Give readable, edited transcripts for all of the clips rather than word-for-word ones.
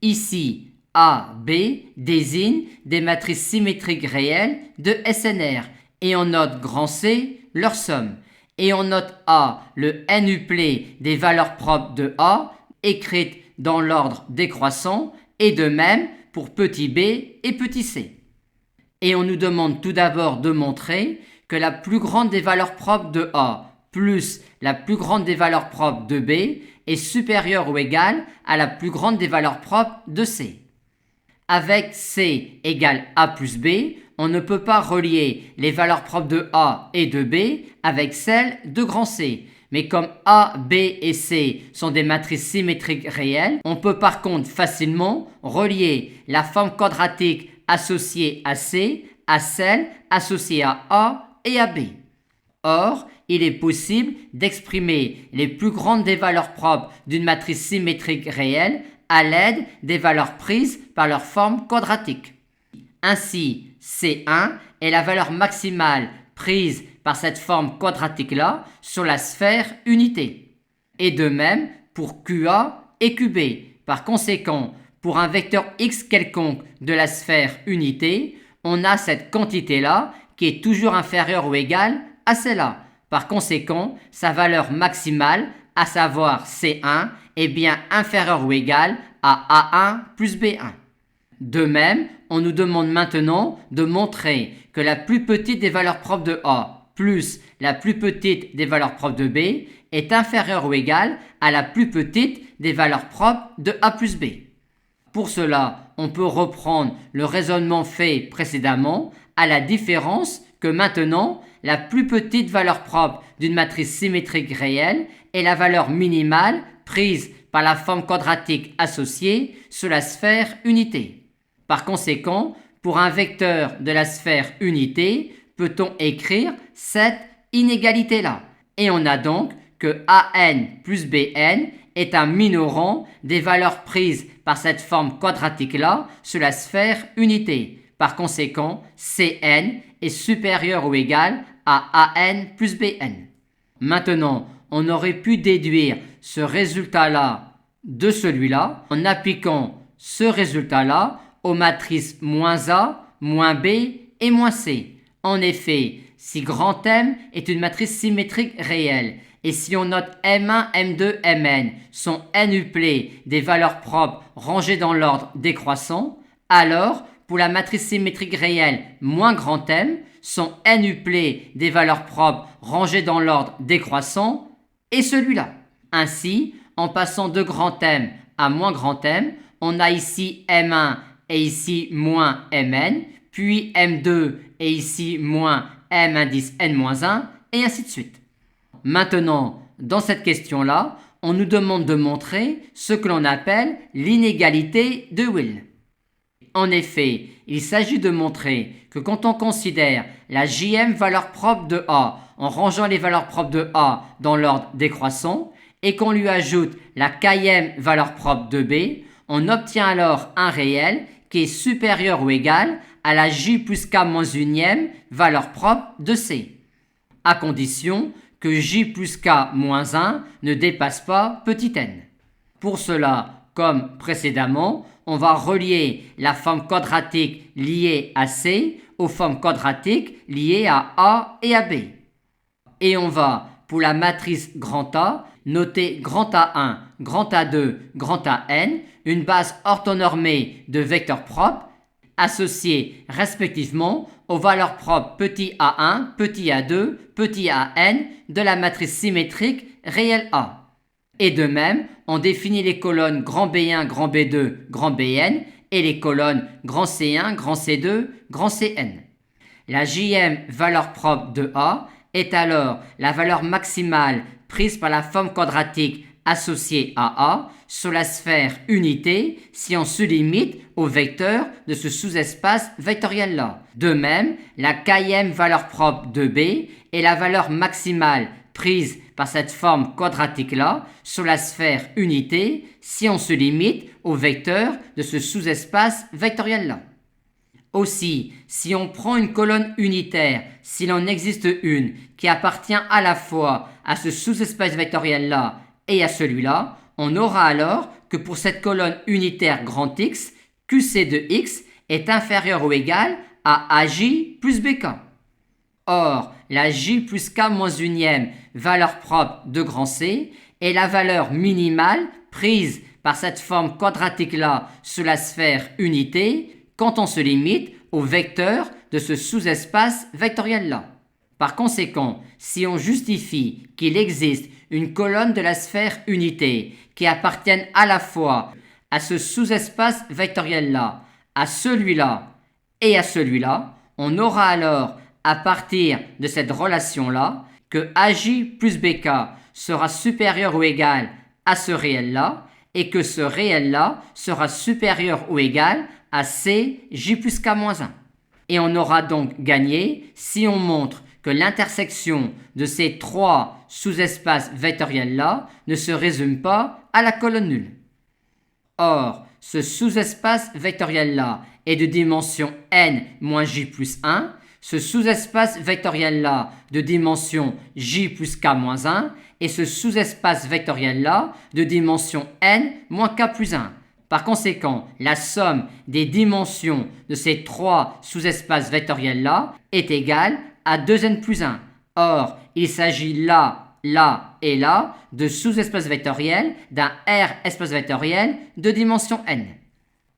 Ici, A, B désignent des matrices symétriques réelles de SNR et on note grand C leur somme. Et on note A le n-uplet des valeurs propres de A écrites dans l'ordre décroissant et de même pour petit b et petit c. Et on nous demande tout d'abord de montrer que la plus grande des valeurs propres de A plus la plus grande des valeurs propres de B est supérieure ou égale à la plus grande des valeurs propres de C. Avec C égale A plus B, on ne peut pas relier les valeurs propres de A et de B avec celles de grand C. Mais comme A, B et C sont des matrices symétriques réelles, on peut par contre facilement relier la forme quadratique associée à C à celle associée à A et à B. Or, il est possible d'exprimer les plus grandes des valeurs propres d'une matrice symétrique réelle à l'aide des valeurs prises par leur forme quadratique. Ainsi, C1 est la valeur maximale prise par cette forme quadratique-là sur la sphère unité. Et de même pour QA et QB. Par conséquent, pour un vecteur x quelconque de la sphère unité, on a cette quantité-là qui est toujours inférieure ou égale à celle-là. Par conséquent, sa valeur maximale, à savoir C1, est bien inférieure ou égale à A1 plus B1. De même, on nous demande maintenant de montrer que la plus petite des valeurs propres de A plus la plus petite des valeurs propres de B est inférieure ou égale à la plus petite des valeurs propres de A plus B. Pour cela, on peut reprendre le raisonnement fait précédemment à la différence que maintenant, la plus petite valeur propre d'une matrice symétrique réelle est la valeur minimale prise par la forme quadratique associée sur la sphère unité. Par conséquent, pour un vecteur de la sphère unité, peut-on écrire cette inégalité-là. Et on a donc que AN plus BN est un minorant des valeurs prises par cette forme quadratique-là sur la sphère unité. Par conséquent, Cn est supérieur ou égal à AN plus BN. Maintenant, on aurait pu déduire ce résultat-là de celui-là en appliquant ce résultat-là aux matrices -A, -B et -C. En effet, si grand M est une matrice symétrique réelle et si on note M1, M2, Mn sont n-uplets des valeurs propres rangées dans l'ordre décroissant, alors pour la matrice symétrique réelle moins grand M sont n-uplets des valeurs propres rangées dans l'ordre décroissant et celui-là. Ainsi, en passant de grand M à moins grand M, on a ici M1 et ici moins Mn, puis M2 et ici moins M indice N-1 et ainsi de suite. Maintenant, dans cette question-là, on nous demande de montrer ce que l'on appelle l'inégalité de Will. En effet, il s'agit de montrer que quand on considère la jm valeur propre de A en rangeant les valeurs propres de A dans l'ordre décroissant et qu'on lui ajoute la km valeur propre de B, on obtient alors un réel qui est supérieur ou égal à la j plus k moins unième valeur propre de C, à condition que j plus k moins 1 ne dépasse pas petit n. Pour cela, comme précédemment, on va relier la forme quadratique liée à C aux formes quadratiques liées à A et à B. Et on va, pour la matrice grand A, noter grand A1, grand A2, grand AN, une base orthonormée de vecteurs propres associés respectivement aux valeurs propres petit a1, petit a2, petit an de la matrice symétrique réelle A. Et de même, on définit les colonnes grand B1, grand B2, grand Bn et les colonnes grand C1, grand C2, grand Cn. La jm valeur propre de A est alors la valeur maximale prise par la forme quadratique associée à A sur la sphère unité si on se limite au vecteur de ce sous-espace vectoriel-là. De même, la km valeur propre de B est la valeur maximale prise par cette forme quadratique-là sur la sphère unité si on se limite au vecteur de ce sous-espace vectoriel-là. Aussi, si on prend une colonne unitaire, s'il en existe une qui appartient à la fois à ce sous-espace vectoriel-là et à celui-là, on aura alors que pour cette colonne unitaire grand X, QC de X est inférieur ou égal à AJ plus BK. Or, la J plus K moins unième valeur propre de grand C est la valeur minimale prise par cette forme quadratique-là sous la sphère unité quand on se limite au vecteur de ce sous-espace vectoriel-là. Par conséquent, si on justifie qu'il existe une colonne de la sphère unité qui appartienne à la fois à ce sous-espace vectoriel-là, à celui-là et à celui-là, on aura alors, à partir de cette relation-là, que AJ plus BK sera supérieur ou égal à ce réel-là et que ce réel-là sera supérieur ou égal à CJ plus K moins 1. Et on aura donc gagné si on montre que l'intersection de ces trois sous-espaces vectoriels-là ne se résume pas à la colonne nulle. Or, ce sous-espace vectoriel-là est de dimension n moins j plus 1, ce sous-espace vectoriel-là de dimension j plus k moins 1 et ce sous-espace vectoriel-là de dimension n moins k plus 1. Par conséquent, la somme des dimensions de ces trois sous-espaces vectoriels-là est égale à 2n plus 1. Or, il s'agit là, là et là de sous-espaces vectoriels d'un R espace vectoriel de dimension n.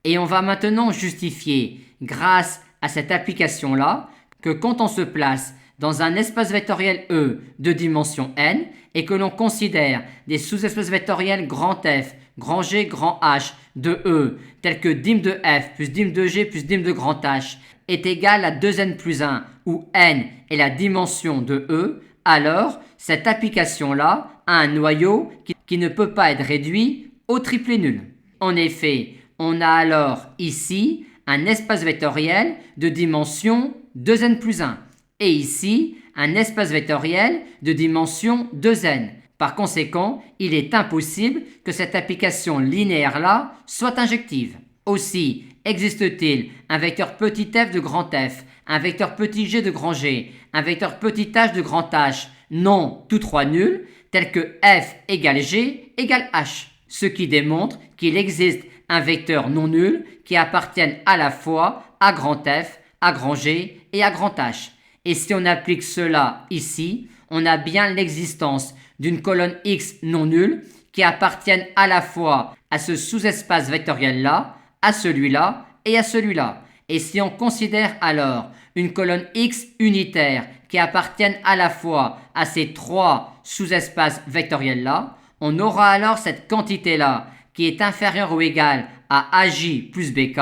Et on va maintenant justifier, grâce à cette application-là, que quand on se place dans un espace vectoriel E de dimension n et que l'on considère des sous-espaces vectoriels grand F, grand G, grand H de E, tels que dim de F plus dim de G plus dim de grand H est égal à 2n plus 1, où n est la dimension de E, alors cette application-là a un noyau qui ne peut pas être réduit au triplet nul. En effet, on a alors ici un espace vectoriel de dimension 2n plus 1 et ici un espace vectoriel de dimension 2n. Par conséquent, il est impossible que cette application linéaire-là soit injective. Aussi, existe-t-il un vecteur petit f de grand F, un vecteur petit g de grand G, un vecteur petit h de grand H, non tous trois nuls, tels que f égale g égale h, ce qui démontre qu'il existe un vecteur non nul qui appartienne à la fois à grand F, à grand G et à grand H. Et si on applique cela ici, on a bien l'existence d'une colonne X non nulle qui appartienne à la fois à ce sous-espace vectoriel-là, à celui-là et à celui-là. Et si on considère alors une colonne X unitaire qui appartienne à la fois à ces trois sous-espaces vectoriels-là, on aura alors cette quantité-là qui est inférieure ou égale à AJ plus BK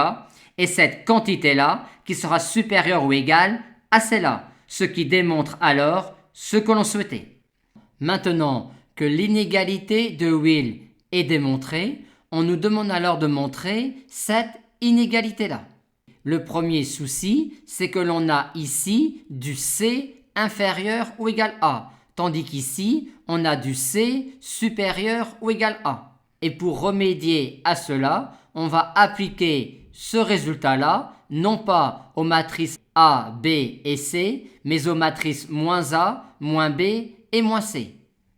et cette quantité-là qui sera supérieure ou égale à celle-là, ce qui démontre alors ce que l'on souhaitait. Maintenant que l'inégalité de Will est démontrée, on nous demande alors de montrer cette inégalité-là. Le premier souci, c'est que l'on a ici du C inférieur ou égal à, tandis qu'ici, on a du C supérieur ou égal à. Et pour remédier à cela, on va appliquer ce résultat-là, non pas aux matrices A, B et C, mais aux matrices moins A, moins B et moins C.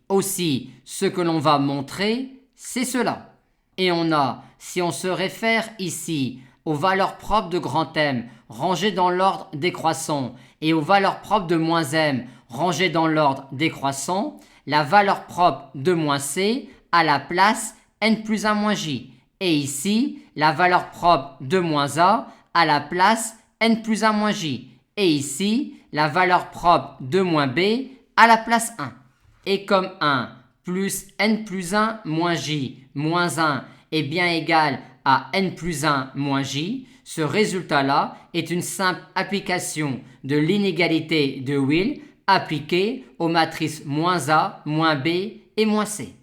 Aussi, ce que l'on va montrer, c'est cela. Et on a, si on se réfère ici aux valeurs propres de grand M rangées dans l'ordre décroissant et aux valeurs propres de moins m rangées dans l'ordre décroissant, la valeur propre de moins c a la place n plus 1 moins j. Et ici, la valeur propre de moins a a la place n plus 1 moins j. Et ici, la valeur propre de moins b a la place 1. Et comme 1 plus n plus 1 moins j moins 1 est bien égal à n plus 1 moins j, ce résultat-là est une simple application de l'inégalité de Will appliquée aux matrices moins a, moins b et moins c.